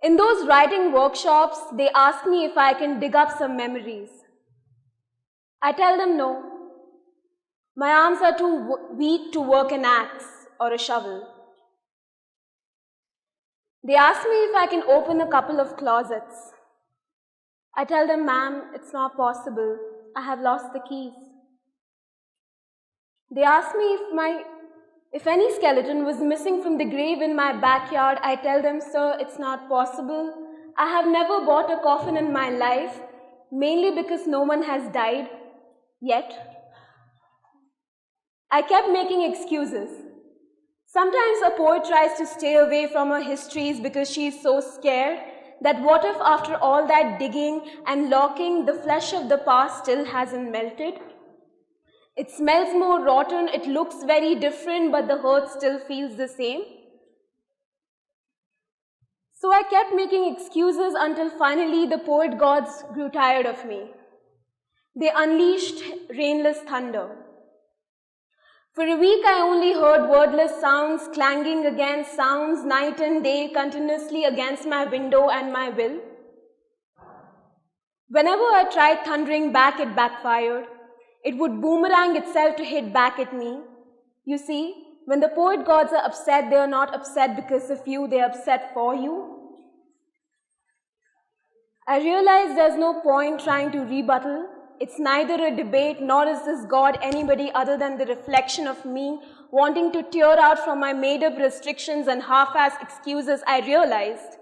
In those writing workshops, they ask me if I can dig up some memories. I tell them no. My arms are too weak to work an axe or a shovel. They ask me if I can open a couple of closets. I tell them, ma'am, it's not possible. I have lost the keys. They ask me if any skeleton was missing from the grave in my backyard. I tell them, sir, it's not possible. I have never bought a coffin in my life, mainly because no one has died yet. I kept making excuses. Sometimes a poet tries to stay away from her histories because she is so scared that what if after all that digging and locking, the flesh of the past still hasn't melted? It smells more rotten, it looks very different, but the hurt still feels the same. So I kept making excuses until finally the poet gods grew tired of me. They unleashed rainless thunder. For a week I only heard wordless sounds clanging against sounds night and day continuously against my window and my will. Whenever I tried thundering back, it backfired. It would boomerang itself to hit back at me. You see, when the poet gods are upset, they are not upset because of you, they are upset for you. I realize there's no point trying to rebuttal. It's neither a debate nor is this God anybody other than the reflection of me wanting to tear out from my made-up restrictions and half-assed excuses. I realized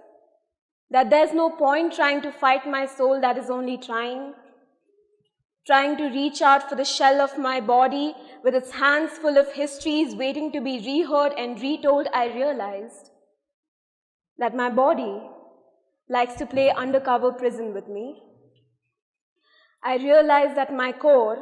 that there's no point trying to fight my soul that is only trying to reach out for the shell of my body with its hands full of histories waiting to be reheard and retold. I realized that my body likes to play undercover prison with me. I realize that my core,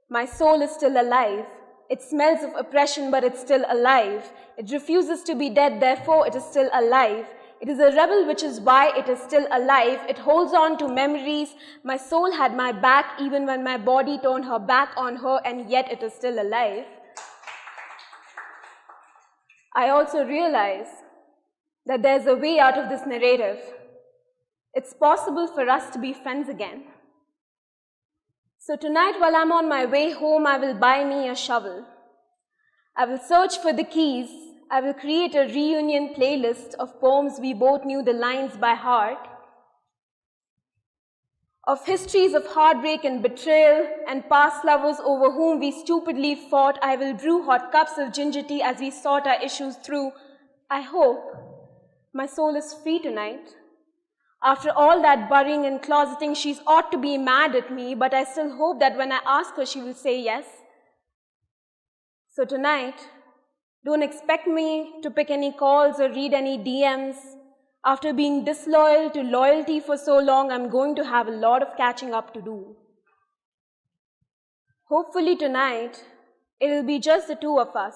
my soul is still alive. It smells of oppression, but it's still alive. It refuses to be dead, therefore it is still alive. It is a rebel, which is why it is still alive. It holds on to memories. My soul had my back even when my body turned her back on her, and yet it is still alive. I also realize that there's a way out of this narrative. It's possible for us to be friends again. So tonight, while I'm on my way home, I will buy me a shovel. I will search for the keys. I will create a reunion playlist of poems we both knew the lines by heart, of histories of heartbreak and betrayal and past lovers over whom we stupidly fought. I will brew hot cups of ginger tea as we sort our issues through. I hope my soul is free tonight. After all that burying and closeting, she's ought to be mad at me, but I still hope that when I ask her, she will say yes. So tonight, don't expect me to pick any calls or read any DMs. After being disloyal to loyalty for so long, I'm going to have a lot of catching up to do. Hopefully tonight, it'll be just the two of us.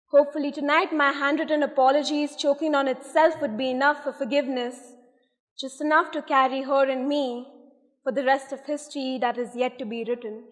Hopefully tonight, my handwritten apologies choking on itself would be enough for forgiveness. Just enough to carry her and me for the rest of history that is yet to be written.